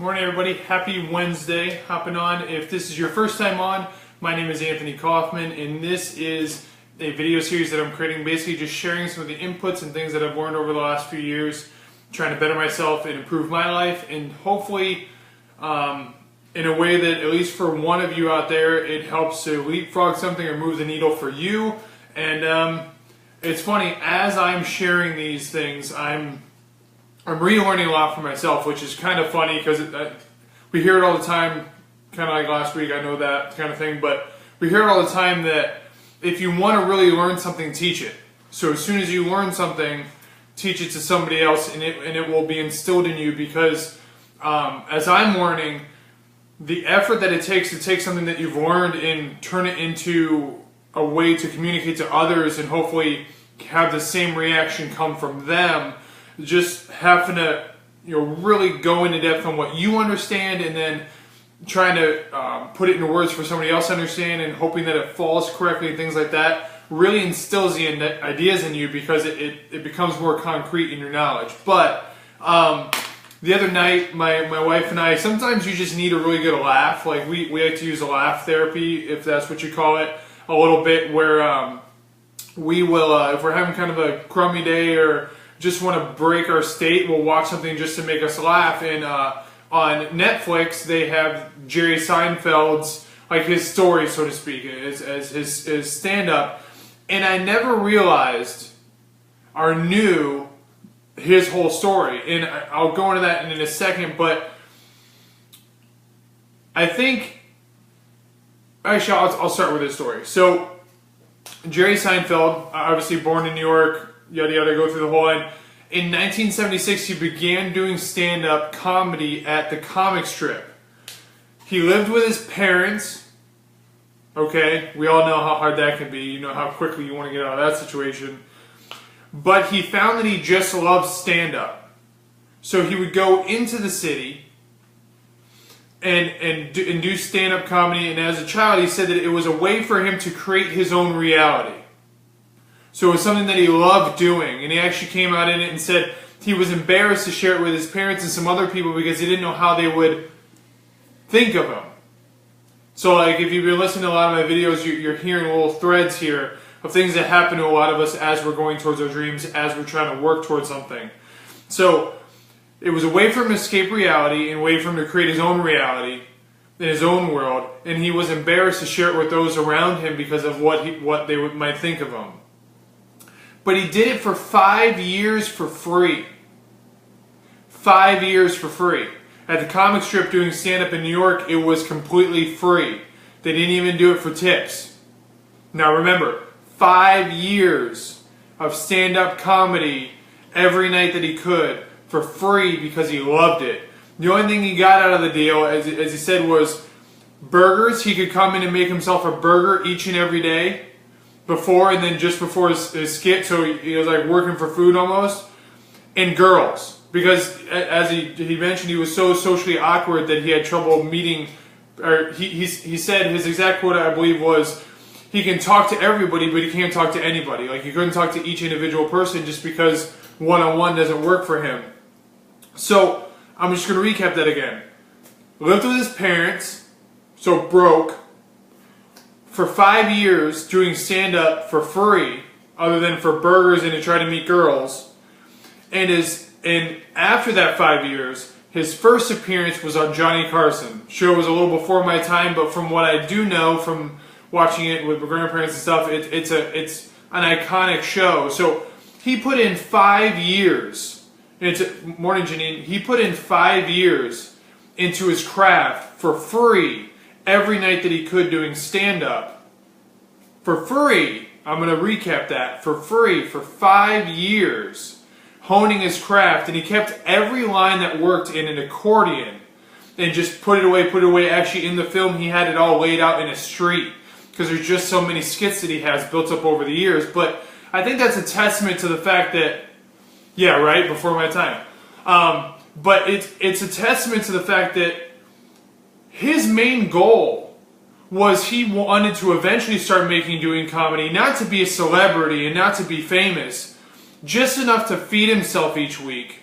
Morning everybody, happy Wednesday, hopping on. If this is your first time on, my name is Anthony Kaufman and this is a video series that I'm creating, basically just sharing some of the inputs and things that I've learned over the last few years, trying to better myself and improve my life, and hopefully in a way that, at least for one of you out there, it helps to leapfrog something or move the needle for you. And it's funny, as I'm sharing these things, I'm relearning a lot for myself, which is kind of funny because we hear it all the time, kind of like last week, I know that kind of thing, but we hear it all the time that if you want to really learn something, teach it. So as soon as you learn something, teach it to somebody else and it will be instilled in you, because as I'm learning, the effort that it takes to take something that you've learned and turn it into a way to communicate to others and hopefully have the same reaction come from them, just having to really go into depth on what you understand and then trying to put it into words for somebody else to understand and hoping that it falls correctly and things like that really instills the ideas in you, because it becomes more concrete in your knowledge. But the other night, my wife and I, sometimes you just need a really good laugh. Like we like to use a laugh therapy, if that's what you call it, a little bit, where we will, if we're having kind of a crummy day or just want to break our state, we'll watch something just to make us laugh. And on Netflix, they have Jerry Seinfeld's, like his story, so to speak, as his stand-up. And I never realized or knew his whole story. And I'll go into that in a second, but I think, actually, I'll start with this story. So, Jerry Seinfeld, obviously born in New York, yada yada, go through the whole line. In 1976, he began doing stand-up comedy at the comic strip. He lived with his parents. Okay, we all know how hard that can be. You know how quickly you want to get out of that situation. But he found that he just loved stand-up. So he would go into the city and do stand-up comedy. And as a child, he said that it was a way for him to create his own reality. So it was something that he loved doing, and he actually came out in it and said he was embarrassed to share it with his parents and some other people because he didn't know how they would think of him. So like, if you've been listening to a lot of my videos, you're hearing little threads here of things that happen to a lot of us as we're going towards our dreams, as we're trying to work towards something. So it was a way for him to escape reality and a way for him to create his own reality in his own world, and he was embarrassed to share it with those around him because of what they might think of him. But he did it for 5 years for free. 5 years for free. At the comic strip doing stand-up in New York, it was completely free. They didn't even do it for tips. Now remember, 5 years of stand-up comedy every night that he could for free because he loved it. The only thing he got out of the deal, as he said, was burgers. He could come in and make himself a burger each and every day, before and then just before his skit, so he was like working for food almost. And girls, because as he mentioned, he was so socially awkward that he had trouble meeting, or he said his exact quote, I believe, was he can talk to everybody but he can't talk to anybody. Like, he couldn't talk to each individual person just because one-on-one doesn't work for him. So I'm just going to recap that again. Lived with his parents, so broke, for 5 years doing stand-up for free, other than for burgers and to try to meet girls. And after that 5 years, his first appearance was on Johnny Carson. Show was a little before my time, but from what I do know from watching it with my grandparents and stuff, it's an iconic show. So he put in 5 years. Morning, Janine. He put in 5 years into his craft for free, every night that he could, doing stand-up for free. I'm going to recap that. For free for 5 years, honing his craft, and he kept every line that worked in an accordion and just put it away. Actually, in the film, he had it all laid out in a street because there's just so many skits that he has built up over the years. But I think that's a testament to the fact that, yeah, right, before my time. But it's a testament to the fact that his main goal was he wanted to eventually start doing comedy, not to be a celebrity and not to be famous, just enough to feed himself each week,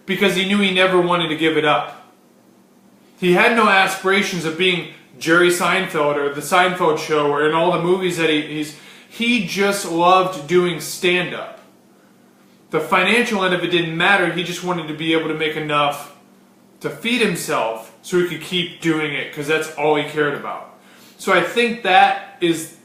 because he knew he never wanted to give it up. He had no aspirations of being Jerry Seinfeld or the Seinfeld Show or in all the movies that he just loved doing stand-up. The financial end of it didn't matter. He just wanted to be able to make enough to feed himself so he could keep doing it because that's all he cared about. So I think that is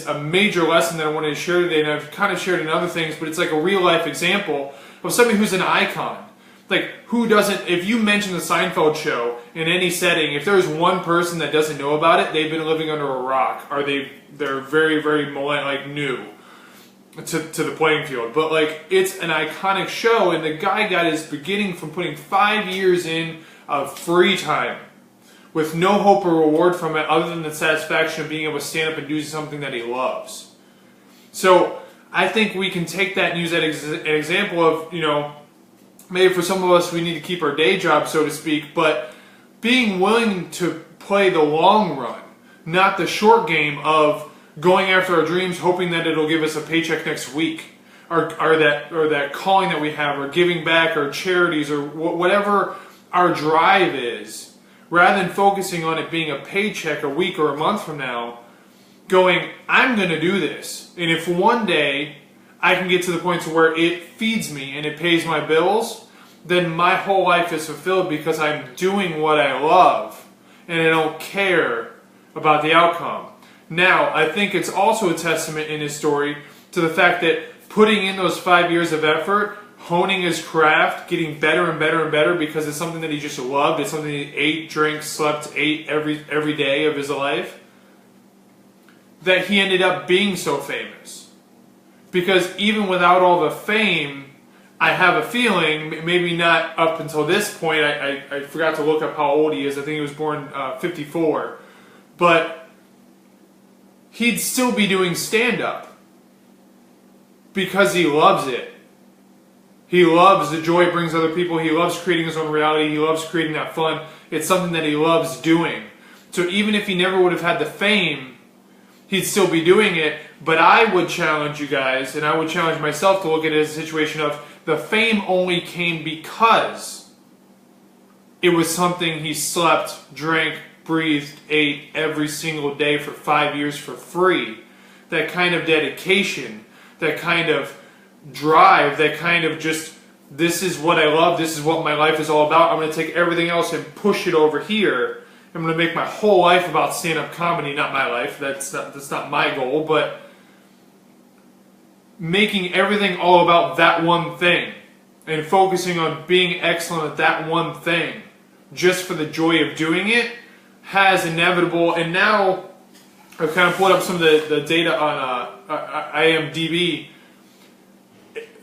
a major lesson that I wanted to share today, and I've kind of shared in other things, but it's like a real-life example of somebody who's an icon. Like, who doesn't, if you mention the Seinfeld Show in any setting, if there's one person that doesn't know about it, they've been living under a rock, or they're very, very new to the playing field. But like, it's an iconic show, and the guy got his beginning from putting 5 years in of free time with no hope or reward from it other than the satisfaction of being able to stand up and do something that he loves. So I think we can take that and use that as an example of, maybe for some of us we need to keep our day job, so to speak, but being willing to play the long run, not the short game of going after our dreams, hoping that it'll give us a paycheck next week, or that calling that we have, or giving back, or charities, or whatever our drive is, rather than focusing on it being a paycheck a week or a month from now, going, I'm going to do this, and if one day I can get to the point to where it feeds me and it pays my bills, then my whole life is fulfilled because I'm doing what I love and I don't care about the outcome. Now, I think it's also a testament in his story to the fact that putting in those 5 years of effort, honing his craft, getting better and better and better because it's something that he just loved, it's something he ate, drank, slept, ate every day of his life, that he ended up being so famous. Because even without all the fame, I have a feeling, maybe not up until this point, I forgot to look up how old he is, I think he was born 54, but he'd still be doing stand-up because he loves it. He loves the joy it brings other people, he loves creating his own reality, he loves creating that fun, it's something that he loves doing. So even if he never would have had the fame, he'd still be doing it. But I would challenge you guys, and I would challenge myself to look at it as a situation of the fame only came because it was something he slept, drank, breathed, ate every single day for 5 years for free. That kind of dedication, that kind of drive, that kind of just, this is what I love, this is what my life is all about, I'm going to take everything else and push it over here. I'm going to make my whole life about stand-up comedy, not my life, that's not my goal, but making everything all about that one thing and focusing on being excellent at that one thing just for the joy of doing it has inevitable, and now I've kind of pulled up some of the data on IMDb.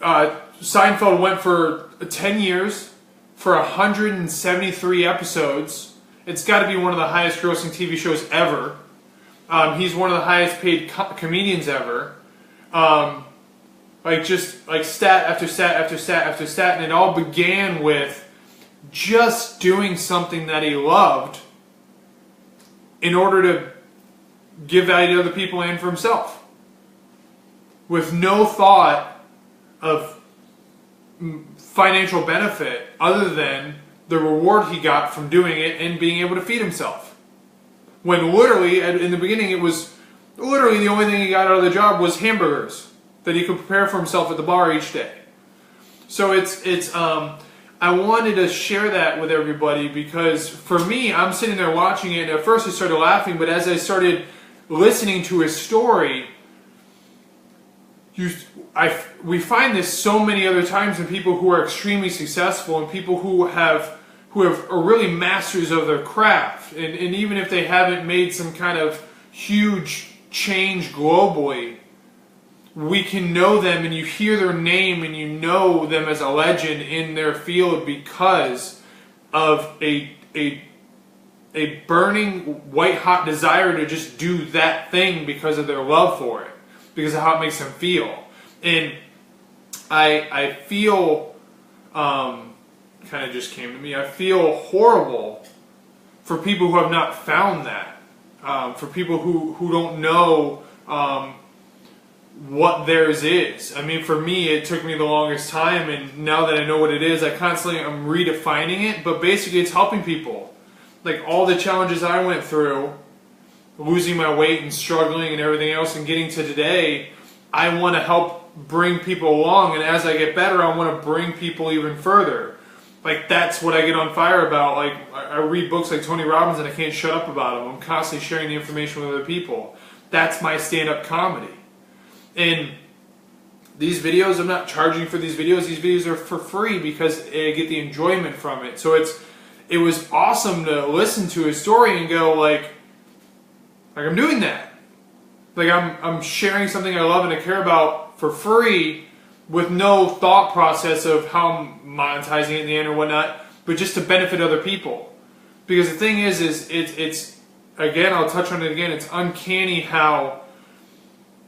Seinfeld went for 10 years for 173 episodes. It's got to be one of the highest grossing TV shows ever. He's one of the highest paid comedians ever. Like stat after stat after stat after stat, and it all began with just doing something that he loved in order to give value to other people and for himself, with no thought of financial benefit other than the reward he got from doing it and being able to feed himself. When literally, in the beginning, it was literally the only thing he got out of the job was hamburgers that he could prepare for himself at the bar each day. So I wanted to share that with everybody because for me, I'm sitting there watching it, and at first I started laughing, but as I started listening to his story, we find this so many other times in people who are extremely successful and people who are really masters of their craft, and even if they haven't made some kind of huge change globally, we can know them, and you hear their name and you know them as a legend in their field because of a burning white hot desire to just do that thing because of their love for it, because of how it makes them feel. And I feel, kind of just came to me, I feel horrible for people who have not found that, for people who don't know what theirs is. I mean, for me, it took me the longest time, and now that I know what it is, I constantly am redefining it, but basically it's helping people. like all the challenges I went through, losing my weight and struggling and everything else and getting to today, I want to help bring people along, and as I get better, I want to bring people even further. Like, that's what I get on fire about. Like, I read books like Tony Robbins and I can't shut up about them. I'm constantly sharing the information with other people. That's my stand-up comedy. And these videos, I'm not charging for these videos. These videos are for free because I get the enjoyment from it. So it was awesome to listen to his story and go like I'm doing that. Like I'm sharing something I love and I care about for free with no thought process of how I'm monetizing it in the end or whatnot, but just to benefit other people. Because the thing is it's again, I'll touch on it again, it's uncanny how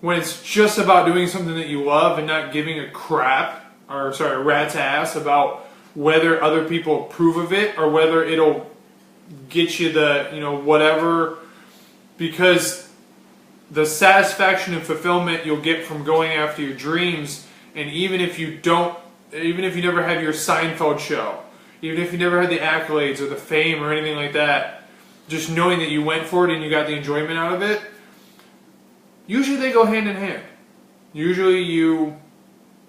when it's just about doing something that you love and not giving a rat's ass about whether other people approve of it or whether it'll get you the, whatever, because the satisfaction and fulfillment you'll get from going after your dreams, and even if you never have your Seinfeld show, even if you never had the accolades or the fame or anything like that, just knowing that you went for it and you got the enjoyment out of it, usually they go hand in hand. Usually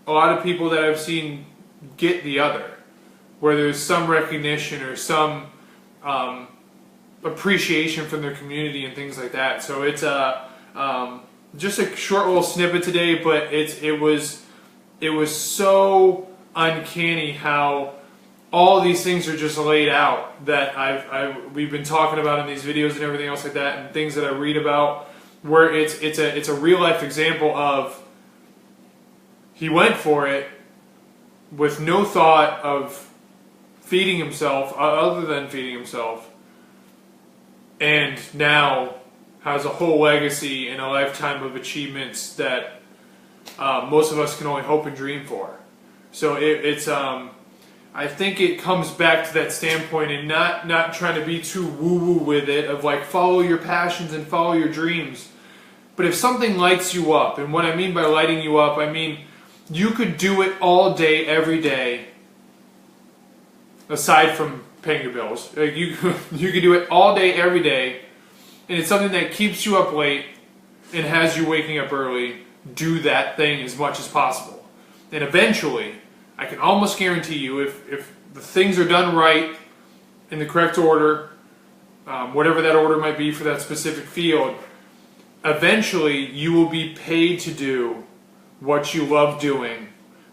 a lot of people that I've seen get the other, where there's some recognition or some appreciation from their community and things like that. So it's just a short little snippet today, but it was so uncanny how all these things are just laid out that we've been talking about in these videos and everything else like that, and things that I read about, where it's a real life example of he went for it with no thought of feeding himself other than feeding himself, and now has a whole legacy and a lifetime of achievements that most of us can only hope and dream for. So I think it comes back to that standpoint and not trying to be too woo-woo with it, of like follow your passions and follow your dreams. But if something lights you up, and what I mean by lighting you up, I mean you could do it all day, every day, aside from paying your bills. Like you could do it all day, every day, and it's something that keeps you up late and has you waking up early. Do that thing as much as possible. And eventually, I can almost guarantee you, if the things are done right, in the correct order, whatever that order might be for that specific field, eventually you will be paid to do what you love doing,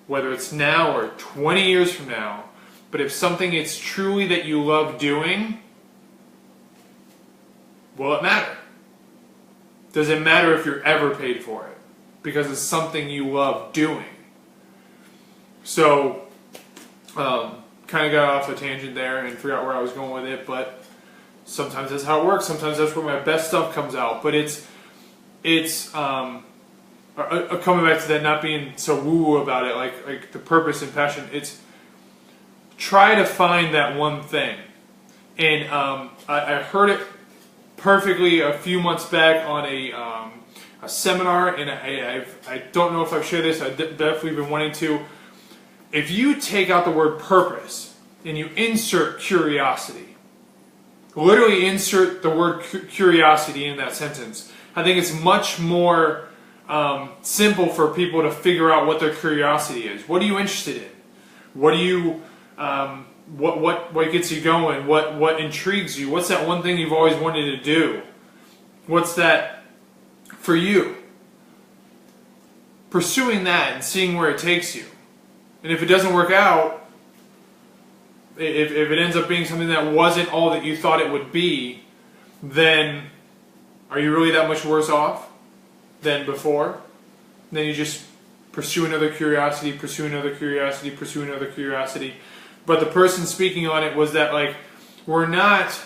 whether it's now or 20 years from now. But if something is truly that you love doing, will it matter? Does it matter if you're ever paid for it? Because it's something you love doing. So, kind of got off a tangent there and forgot where I was going with it, but sometimes that's how it works. Sometimes that's where my best stuff comes out. But it's coming back to that, not being so woo-woo about it, like the purpose and passion. It's try to find that one thing. And I heard it perfectly a few months back on a seminar, and I don't know if I've shared this. I've definitely been wanting to. If you take out the word purpose and you insert curiosity, literally insert the word curiosity in that sentence, I think it's much more simple for people to figure out what their curiosity is. What are you interested in? What do you what gets you going? What intrigues you? What's that one thing you've always wanted to do? What's that for you? Pursuing that and seeing where it takes you. And if it doesn't work out, if it ends up being something that wasn't all that you thought it would be, then are you really that much worse off than before? Then you just pursue another curiosity, pursue another curiosity, pursue another curiosity. But the person speaking on it was that, like, we're not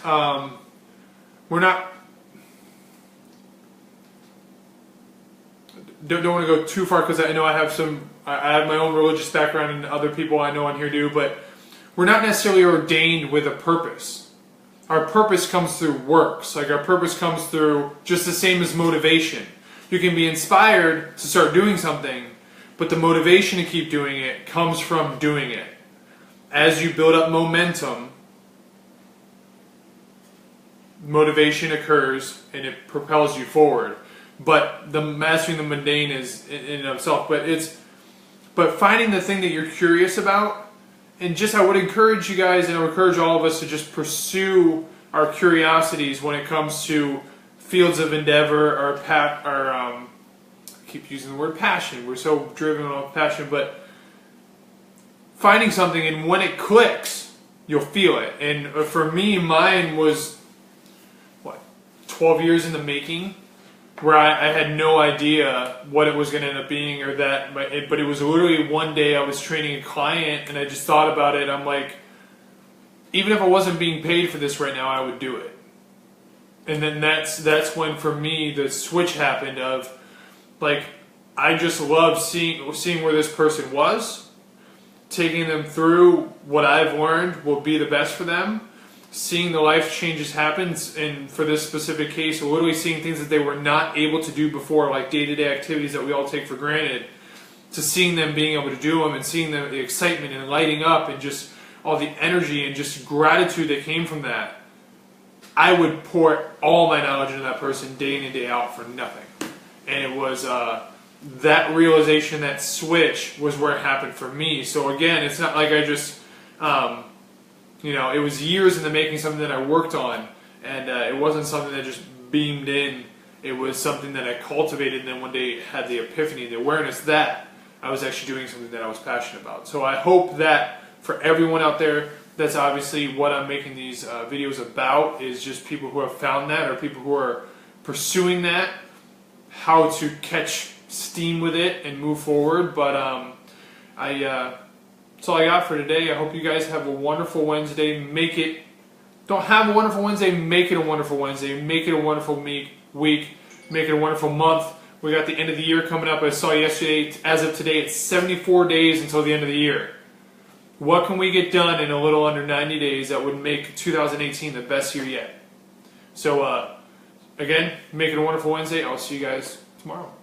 don't want to go too far, because I know I have my own religious background, and other people I know on here do, but we're not necessarily ordained with a purpose. Our purpose comes through works. Like, our purpose comes through just the same as motivation. You can be inspired to start doing something, but the motivation to keep doing it comes from doing it. As you build up momentum, motivation occurs and it propels you forward. But the mastering the mundane is in and of itself. But finding the thing that you're curious about, and just I would encourage you guys, and I would encourage all of us to just pursue our curiosities when it comes to fields of endeavor or I keep using the word passion. We're so driven off passion, but finding something, and when it clicks, you'll feel it. And for me, mine was 12 years in the making, where I had no idea what it was going to end up being, or that, but it was literally one day I was training a client and I just thought about it. I'm like, even if I wasn't being paid for this right now, I would do it. And then that's when for me the switch happened of, like, I just love seeing where this person was, taking them through what I've learned will be the best for them, seeing the life changes happen, and for this specific case, literally seeing things that they were not able to do before, like day-to-day activities that we all take for granted, to seeing them being able to do them and seeing the excitement and lighting up and just all the energy and just gratitude that came from that. I would pour all my knowledge into that person day in and day out for nothing. And it was that realization, that switch was where it happened for me. So again, it's not like I just, it was years in the making, something that I worked on, and it wasn't something that just beamed in. It was something that I cultivated, and then one day had the epiphany, the awareness that I was actually doing something that I was passionate about. So I hope that for everyone out there, that's obviously what I'm making these videos about, is just people who have found that, or people who are pursuing that, how to catch steam with it and move forward. But that's all I got for today. I hope you guys have a wonderful Wednesday. Don't have a wonderful Wednesday, make it a wonderful Wednesday. Make it a wonderful week. Make it a wonderful month. We got the end of the year coming up. I saw yesterday, as of today, it's 74 days until the end of the year. What can we get done in a little under 90 days that would make 2018 the best year yet? So, again, make it a wonderful Wednesday. I'll see you guys tomorrow.